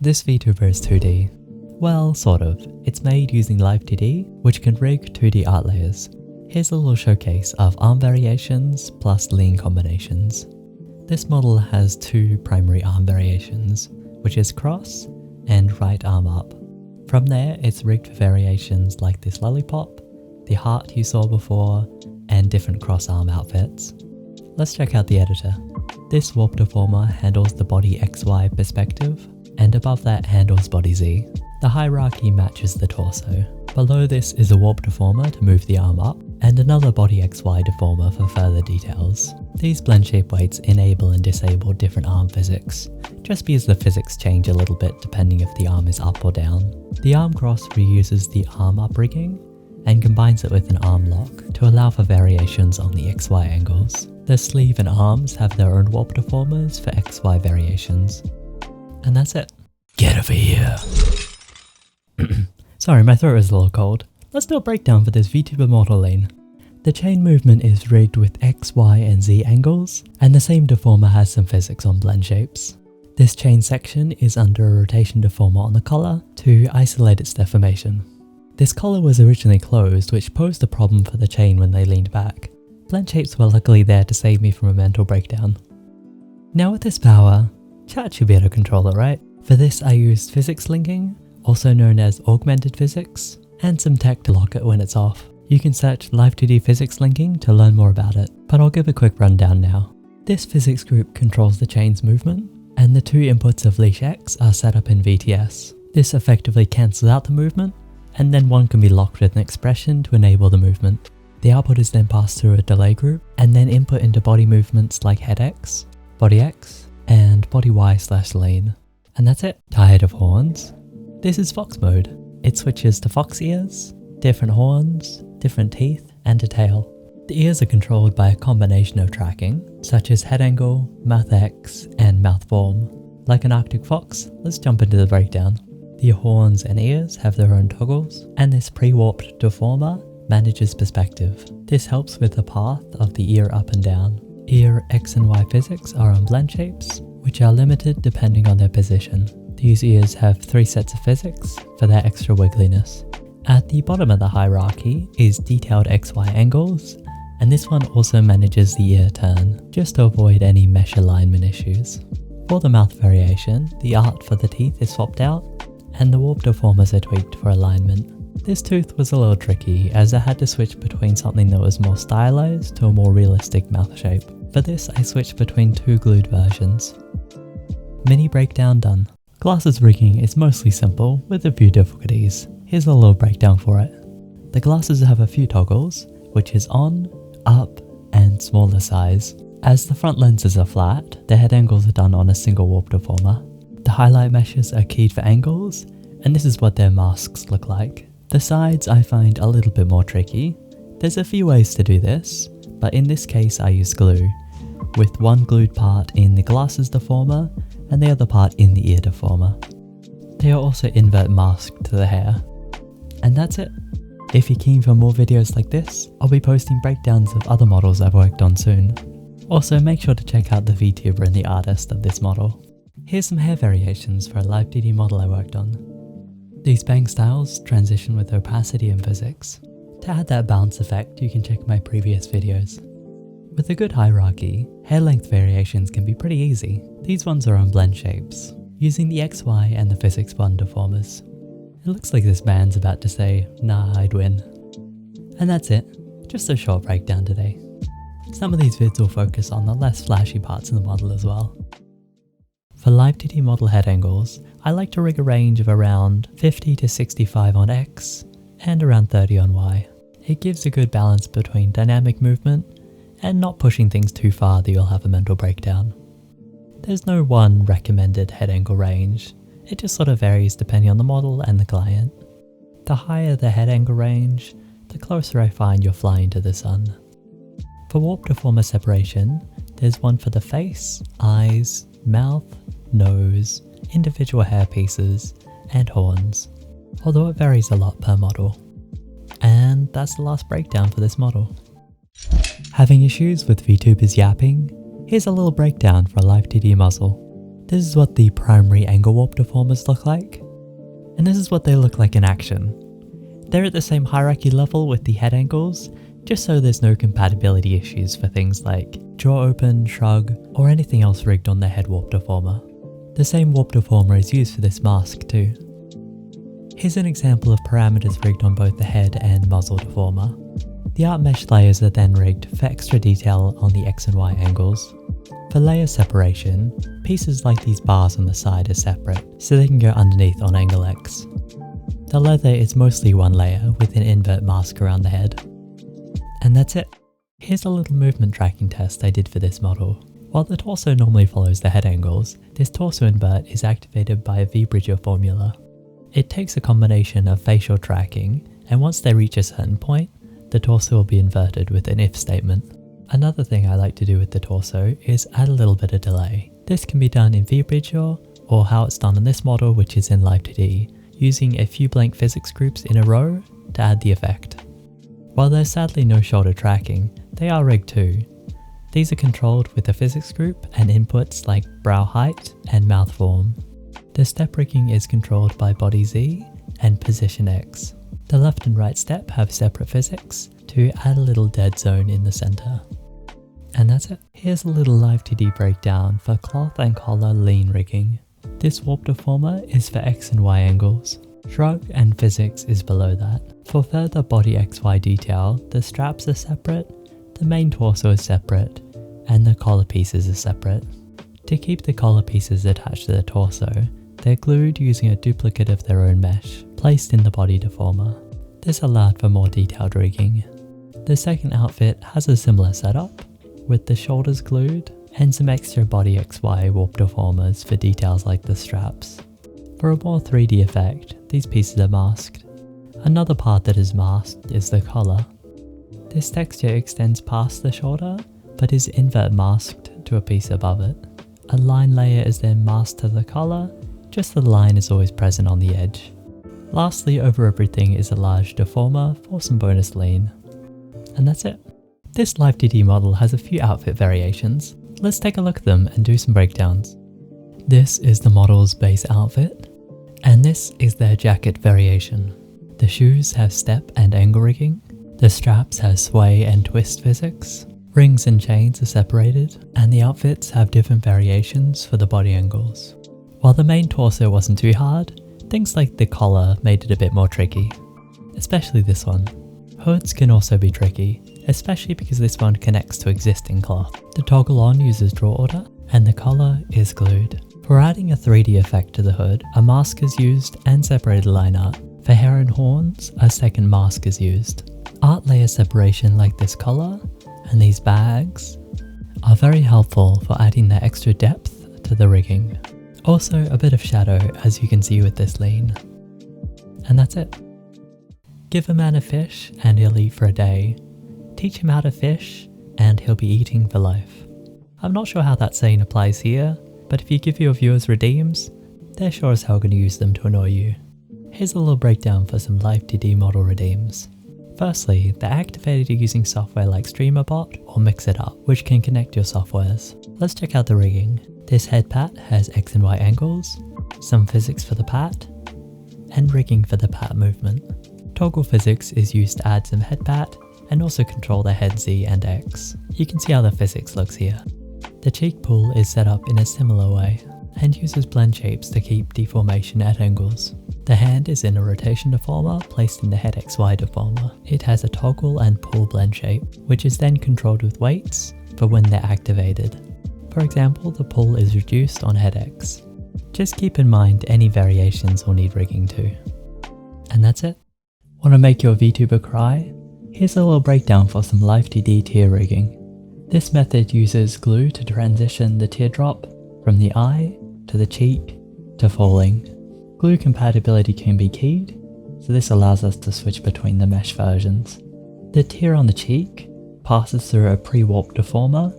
This Vtuber is 2D. Well, sort of. It's made using Live2d, which can rig 2D art layers. Here's a little showcase of arm variations plus lean combinations. This model has two primary arm variations, which is cross and right arm up. From there, it's rigged for variations like this lollipop, the heart you saw before, and different cross arm outfits. Let's check out the editor. This warp deformer handles the body XY perspective, and above that handles body Z. The hierarchy matches the torso. Below this is a warp deformer to move the arm up, and another body XY deformer for further details. These blend shape weights enable and disable different arm physics, just because the physics change a little bit depending if the arm is up or down. The arm cross reuses the arm up rigging, and combines it with an arm lock to allow for variations on the XY angles. The sleeve and arms have their own warp deformers for XY variations. And that's it. Get over here. Sorry, my throat is a little cold. Let's do a breakdown for this Vtuber model lane. The chain movement is rigged with X, Y, and Z angles, and the same deformer has some physics on blend shapes. This chain section is under a rotation deformer on the collar to isolate its deformation. This collar was originally closed, which posed a problem for the chain when they leaned back. Blend shapes were luckily there to save me from a mental breakdown. Now with this power, chat should be able to control it, right? For this I used physics linking, also known as augmented physics, and some tech to lock it when it's off. You can search Live2d physics linking to learn more about it, but I'll give a quick rundown now. This physics group controls the chain's movement, and the two inputs of leash X are set up in VTS. This effectively cancels out the movement, and then one can be locked with an expression to enable the movement. The output is then passed through a delay group, and then input into body movements like head X, body X, and body Y/lean. And that's it. Tired of horns? This is Fox mode. It switches to fox ears, different horns, different teeth, and a tail. The ears are controlled by a combination of tracking, such as head angle, mouth X, and mouth form. Like an Arctic fox, let's jump into the breakdown. The horns and ears have their own toggles, and this pre-warped deformer manages perspective. This helps with the path of the ear up and down. Ear X and Y physics are on blend shapes, which are limited depending on their position. These ears have 3 sets of physics for their extra wiggliness. At the bottom of the hierarchy is detailed XY angles, and this one also manages the ear turn, just to avoid any mesh alignment issues. For the mouth variation, the art for the teeth is swapped out, and the warp deformers are tweaked for alignment. This tooth was a little tricky, as I had to switch between something that was more stylized to a more realistic mouth shape. For this, I switched between 2 glued versions. Mini breakdown done. Glasses rigging is mostly simple, with a few difficulties. Here's a little breakdown for it. The glasses have a few toggles, which is on, up, and smaller size. As the front lenses are flat, the head angles are done on a single warp deformer. The highlight meshes are keyed for angles, and this is what their masks look like. The sides I find a little bit more tricky. There's a few ways to do this, but in this case I use glue, with one glued part in the glasses deformer and the other part in the ear deformer. They are also invert masked to the hair. And that's it. If you're keen for more videos like this, I'll be posting breakdowns of other models I've worked on soon. Also make sure to check out the Vtuber and the artist of this model. Here's some hair variations for a Live2d model I worked on. These bang styles transition with opacity and physics. To add that bounce effect, you can check my previous videos. With a good hierarchy, hair length variations can be pretty easy. These ones are on blend shapes, using the XY and the physics 1 deformers. It looks like this man's about to say, nah, I'd win. And that's it, just a short breakdown today. Some of these vids will focus on the less flashy parts of the model as well. For Live2d model head angles, I like to rig a range of around 50 to 65 on X and around 30 on Y. It gives a good balance between dynamic movement and not pushing things too far that you'll have a mental breakdown. There's no one recommended head angle range, it just sort of varies depending on the model and the client. The higher the head angle range, the closer I find you're flying to the sun. For warp deformer separation, there's one for the face, eyes, mouth, nose, individual hair pieces, and horns, although it varies a lot per model. And that's the last breakdown for this model. Having issues with VTubers yapping? Here's a little breakdown for a Live2d muzzle. This is what the primary angle warp deformers look like, and this is what they look like in action. They're at the same hierarchy level with the head angles, just so there's no compatibility issues for things like jaw open, shrug, or anything else rigged on the head warp deformer. The same warp deformer is used for this mask too. Here's an example of parameters rigged on both the head and muzzle deformer. The art mesh layers are then rigged for extra detail on the X and Y angles. For layer separation, pieces like these bars on the side are separate, so they can go underneath on angle X. The leather is mostly one layer with an invert mask around the head. And that's it. Here's a little movement tracking test I did for this model. While the torso normally follows the head angles, this torso invert is activated by a V-bridger formula. It takes a combination of facial tracking, and once they reach a certain point, the torso will be inverted with an if statement. Another thing I like to do with the torso is add a little bit of delay. This can be done in V-bridger, or how it's done in this model, which is in Live2d, using a few blank physics groups in a row to add the effect. While there's sadly no shoulder tracking, they are rigged too. These are controlled with a physics group and inputs like brow height and mouth form. The step rigging is controlled by body Z and position X. The left and right step have separate physics to add a little dead zone in the center. And that's it. Here's a little Live2d breakdown for cloth and collar lean rigging. This warp deformer is for X and Y angles. Shrug and physics is below that. For further body XY detail, the straps are separate, the main torso is separate, and the collar pieces are separate. To keep the collar pieces attached to the torso, they're glued using a duplicate of their own mesh, placed in the body deformer. This allowed for more detailed rigging. The second outfit has a similar setup, with the shoulders glued, and some extra body XY warp deformers for details like the straps. For a more 3D effect, these pieces are masked. Another part that is masked is the collar. This texture extends past the shoulder, but is invert masked to a piece above it. A line layer is then masked to the collar, just the line is always present on the edge. Lastly, over everything is a large deformer for some bonus lean. And that's it. This Live2d model has a few outfit variations. Let's take a look at them and do some breakdowns. This is the model's base outfit, and this is their jacket variation. The shoes have step and angle rigging, the straps have sway and twist physics, rings and chains are separated, and the outfits have different variations for the body angles. While the main torso wasn't too hard, things like the collar made it a bit more tricky, especially this one. Hoods can also be tricky, especially because this one connects to existing cloth. The toggle on uses draw order, and the collar is glued. For adding a 3D effect to the hood, a mask is used and separated line art. For hair and horns, a second mask is used. Art layer separation like this collar and these bags are very helpful for adding that extra depth to the rigging. Also a bit of shadow, as you can see with this lean. And that's it. Give a man a fish and he'll eat for a day. Teach him how to fish and he'll be eating for life. I'm not sure how that saying applies here, but if you give your viewers redeems, they're sure as hell going to use them to annoy you. Here's a little breakdown for some Live2d model redeems. Firstly, they're activated using software like StreamerBot or MixItUp, which can connect your softwares. Let's check out the rigging. This head pat has X and Y angles, some physics for the pat, and rigging for the pat movement. Toggle physics is used to add some head pat and also control the head Z and X. You can see how the physics looks here. The cheek pull is set up in a similar way and uses blend shapes to keep deformation at angles. The hand is in a rotation deformer placed in the head XY deformer. It has a toggle and pull blend shape, which is then controlled with weights for when they're activated. For example, the pull is reduced on head X. Just keep in mind any variations will need rigging too. And that's it. Want to make your VTuber cry? Here's a little breakdown for some Live2d tear rigging. This method uses glue to transition the teardrop from the eye to the cheek to falling. Glue compatibility can be keyed, so this allows us to switch between the mesh versions. The tear on the cheek passes through a pre-warp deformer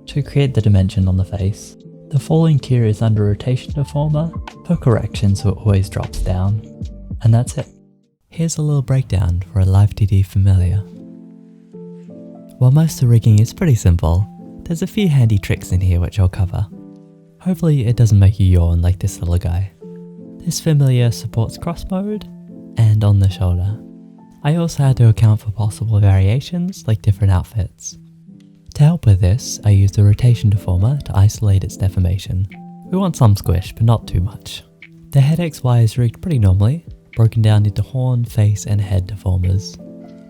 to create the dimension on the face. The falling tear is under rotation deformer for correction, so it always drops down. And that's it. Here's a little breakdown for a Live2d familiar. While most of the rigging is pretty simple, there's a few handy tricks in here which I'll cover. Hopefully it doesn't make you yawn like this little guy. This familiar supports cross mode and on the shoulder. I also had to account for possible variations like different outfits. To help with this, I used the rotation deformer to isolate its deformation. We want some squish, but not too much. The head XY is rigged pretty normally, broken down into horn, face and head deformers.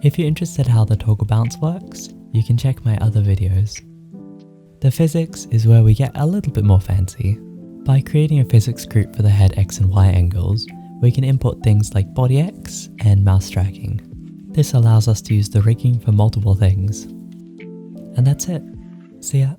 If you're interested how the toggle bounce works, you can check my other videos. The physics is where we get a little bit more fancy. By creating a physics group for the head X and Y angles, we can input things like body X and mouse tracking. This allows us to use the rigging for multiple things. And that's it. See ya.